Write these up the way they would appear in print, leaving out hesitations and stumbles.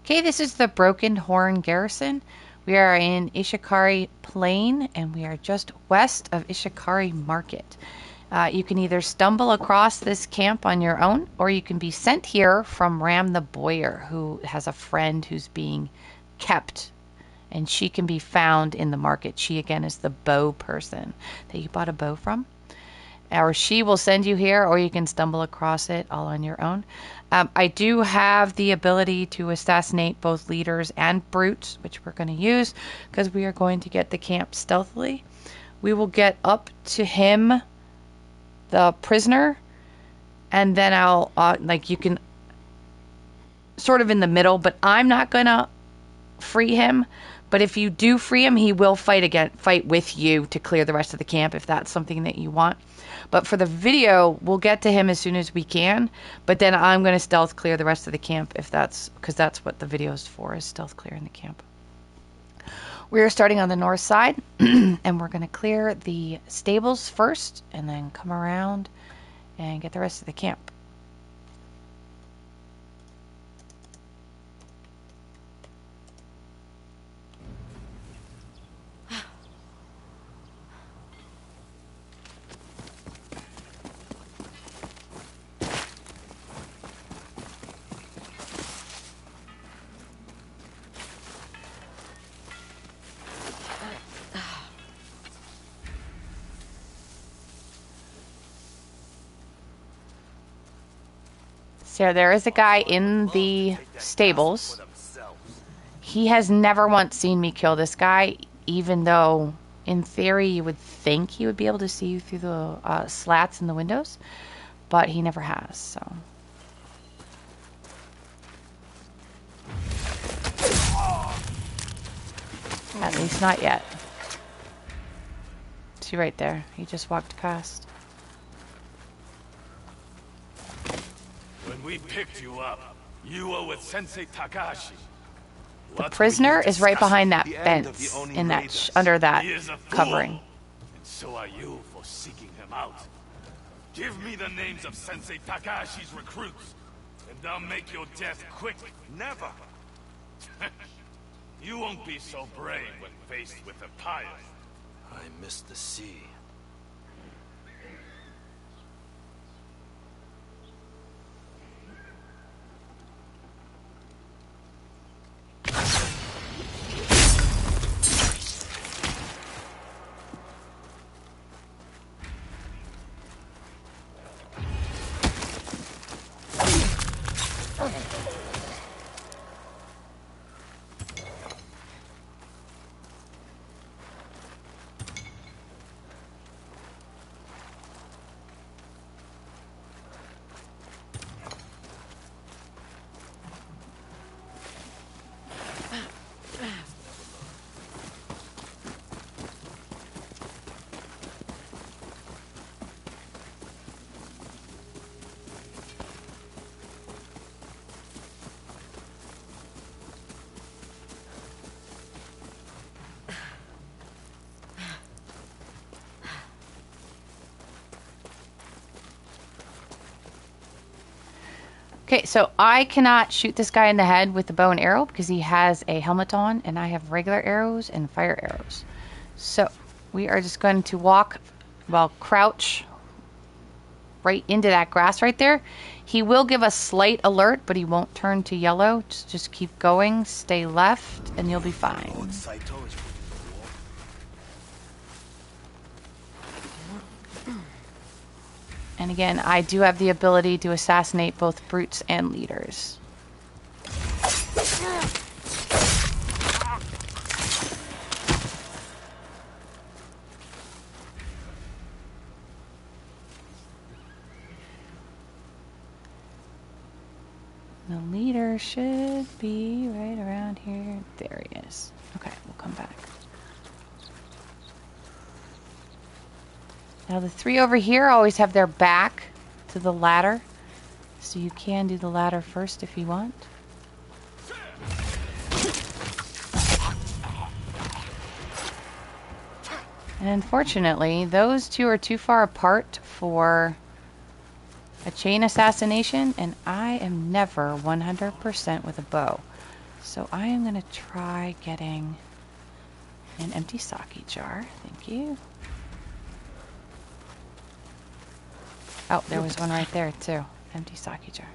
Okay, this is the Broken Horn Garrison. We are in Ishikari Plain, and we are just west of Ishikari Market. You can either stumble across this camp on your own, or you can be sent here from Ram the Boyer, who has a friend who's being kept, and she can be found in the market. She, again, is the bow person that you bought a bow from. Or she will send you here, or you can stumble across it all on your own. I do have the ability to assassinate both leaders and brutes, which we're going to use because we are going to get the camp stealthily. We will get up to him, the prisoner, and then I'll, you can sort of in the middle, but I'm not going to free him. But if you do free him, he will fight with you to clear the rest of the camp if that's something that you want. But for the video, we'll get to him as soon as we can. But then I'm going to stealth clear the rest of the camp because that's what the video is for, is stealth clearing the camp. We're starting on the north side, and we're going to clear the stables first, and then come around and get the rest of the camp. So there is a guy in the stables. He has never once seen me kill this guy, even though in theory you would think he would be able to see you through the slats in the windows, but he never has, so. At least not yet. See right there, he just walked past. When we picked you up, you were with Sensei Takahashi. The prisoner is right behind that fence, in that under that covering. And so are you for seeking him out. Give me the names of Sensei Takahashi's recruits, and I'll make your death quick. Never. You won't be so brave when faced with a pirate. I miss the sea. Okay, so I cannot shoot this guy in the head with the bow and arrow because he has a helmet on, and I have regular arrows and fire arrows. So we are just going to walk, well, crouch right into that grass right there. He will give a slight alert, but he won't turn to yellow. Just keep going, stay left, and you'll be fine. And again, I do have the ability to assassinate both brutes and leaders. The leader should be right around here. There he is. Okay, we'll come back. Now the three over here always have their back to the ladder, so you can do the ladder first if you want. And unfortunately, those two are too far apart for a chain assassination, and I am never 100% with a bow. So I am going to try getting an empty sake jar. Thank you. Oh, there was one right there too. Empty sake jar.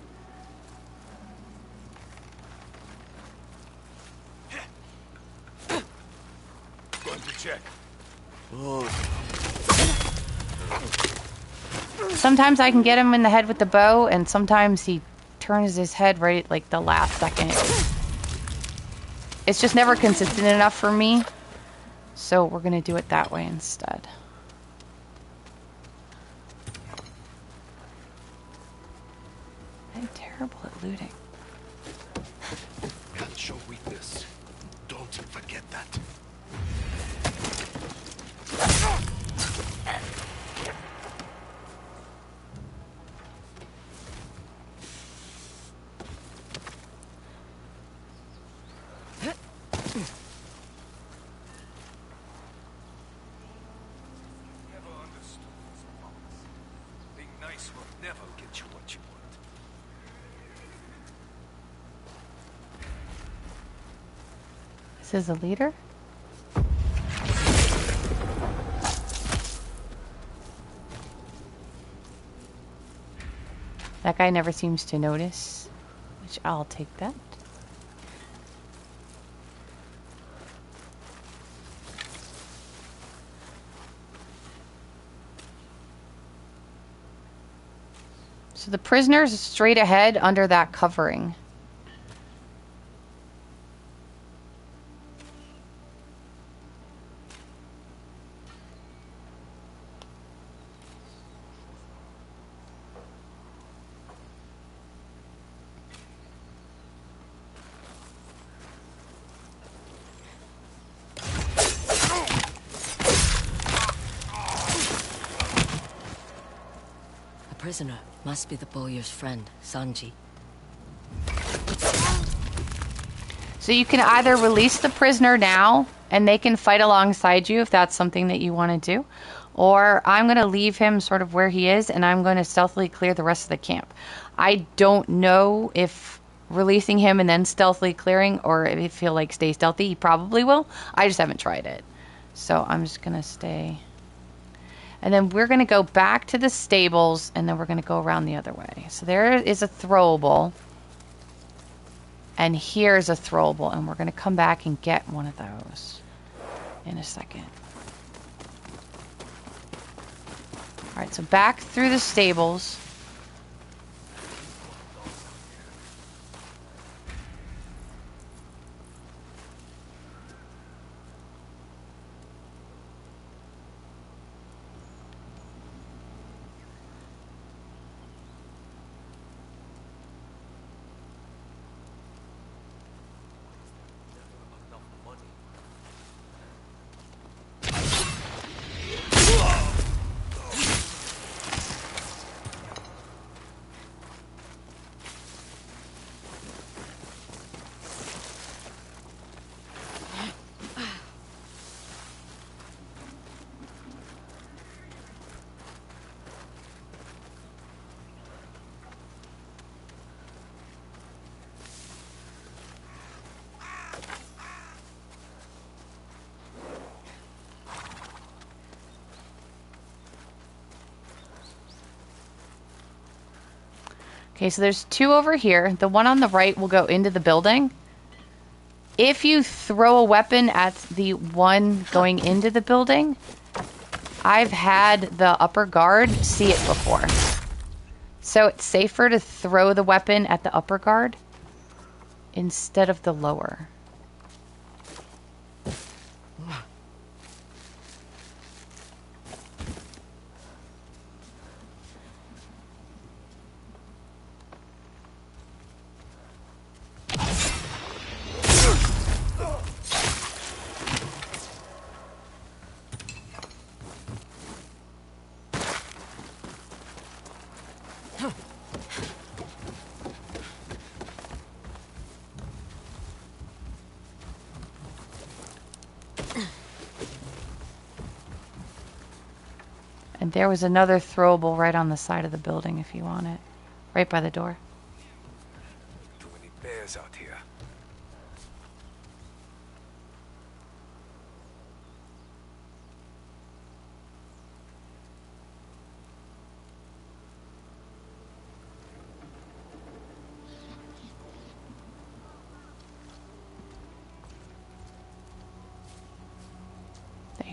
Going to check. Sometimes I can get him in the head with the bow, and sometimes he turns his head right like the last second. It's just never consistent enough for me, so we're gonna do it that way instead. I'm terrible at looting. Can't show weakness. Don't forget that. This is a leader. That guy never seems to notice, which I'll take that. So the prisoner's straight ahead under that covering. Prisoner must be the bowyer's friend, Sanji. So you can either release the prisoner now and they can fight alongside you if that's something that you want to do, or I'm going to leave him sort of where he is and I'm going to stealthily clear the rest of the camp. I don't know if releasing him and then stealthily clearing, or if he'll like stay stealthy. He probably will. I just haven't tried it. So I'm just going to stay. And then we're going to go back to the stables, and then we're going to go around the other way. So there is a throwable. And here's a throwable, and we're going to come back and get one of those in a second. All right, so back through the stables. Okay, so there's two over here. The one on the right will go into the building. If you throw a weapon at the one going into the building, I've had the upper guard see it before. So it's safer to throw the weapon at the upper guard instead of the lower. And there was another throwable right on the side of the building if you want it. Right by the door. Too many bears out here.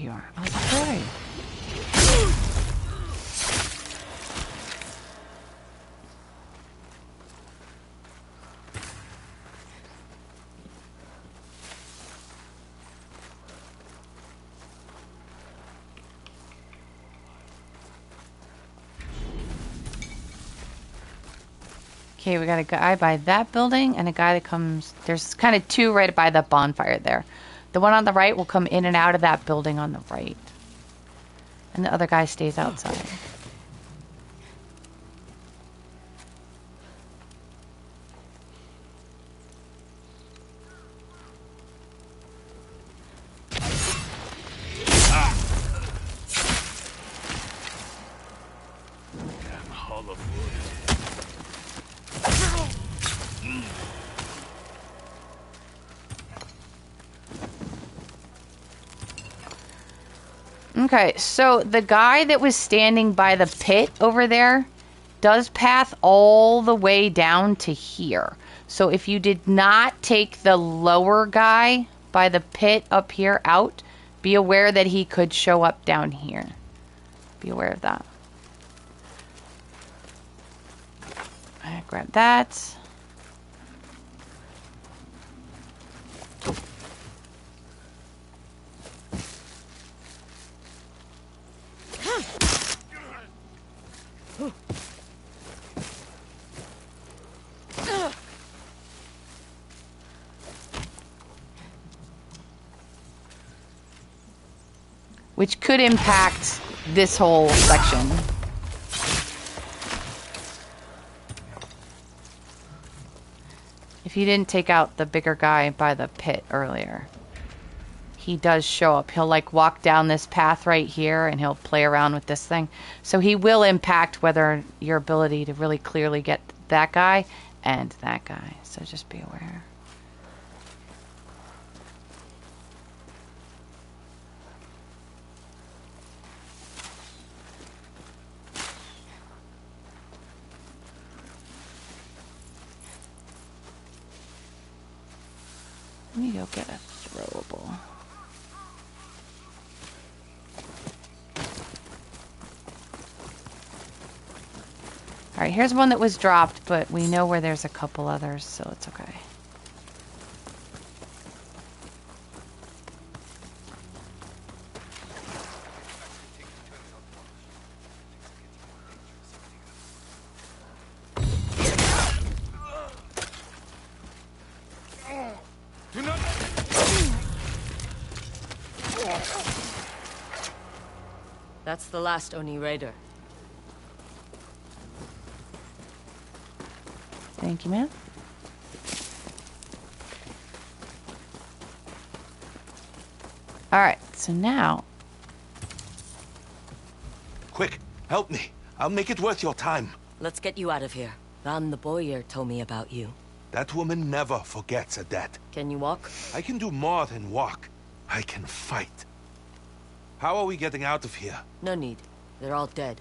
you are. Oh, sorry. Okay, we got a guy by that building and a guy that comes... There's kind of two right by the bonfire there. The one on the right will come in and out of that building on the right. And the other guy stays outside. Damn hull of wood. Okay, so the guy that was standing by the pit over there does path all the way down to here. So if you did not take the lower guy by the pit up here out, be aware that he could show up down here. Be aware of that. I grab that. Which could impact this whole section. If you didn't take out the bigger guy by the pit earlier, he does show up. He'll like walk down this path right here and he'll play around with this thing. So he will impact whether your ability to really clearly get that guy and that guy. So just be aware. Let me go get a throwable. Alright, here's one that was dropped, but we know where there's a couple others, so it's okay. That's the last Oni raider. Thank you, man. Alright, so now... Quick, help me. I'll make it worth your time. Let's get you out of here. Van the Boyer told me about you. That woman never forgets a debt. Can you walk? I can do more than walk. I can fight. How are we getting out of here? No need. They're all dead.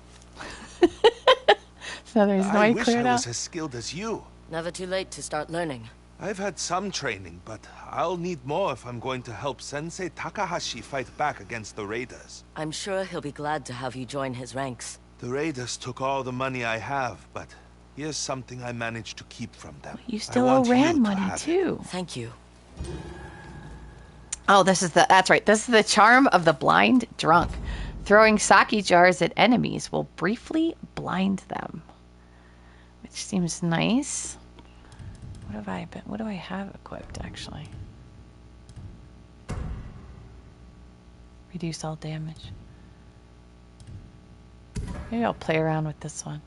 So there's no I way wish cleared I out. was as skilled as you. Never too late to start learning. I've had some training, but I'll need more if I'm going to help Sensei Takahashi fight back against the raiders. I'm sure he'll be glad to have you join his ranks. The raiders took all the money I have, but here's something I managed to keep from them. You I still owe want you Rand to money, have it. too. Thank you. Oh, that's right. This is the charm of the blind drunk. Throwing sake jars at enemies will briefly blind them. Which seems nice. What do I have equipped, actually? Reduce all damage. Maybe I'll play around with this one.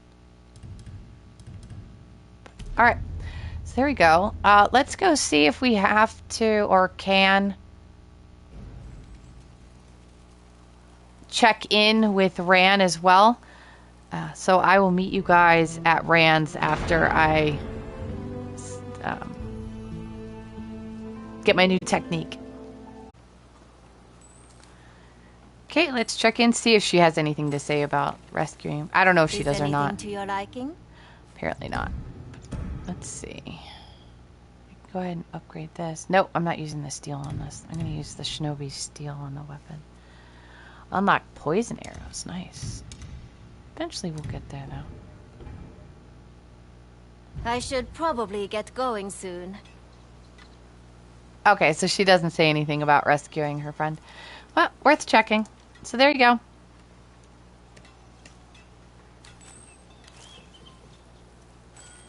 Alright. So there we go. Let's go see if we have to or can check in with Ran as well. So I will meet you guys at Rand's after I get my new technique. Okay, let's check in, see if she has anything to say about rescuing. I don't know if she does or not. To your liking? Apparently not. Let's see. Go ahead and upgrade this. Nope, I'm not using the steel on this. I'm going to use the shinobi steel on the weapon. Unlock poison arrows. Nice. Eventually we'll get there, though. I should probably get going soon. Okay, so she doesn't say anything about rescuing her friend. Well, worth checking. So there you go.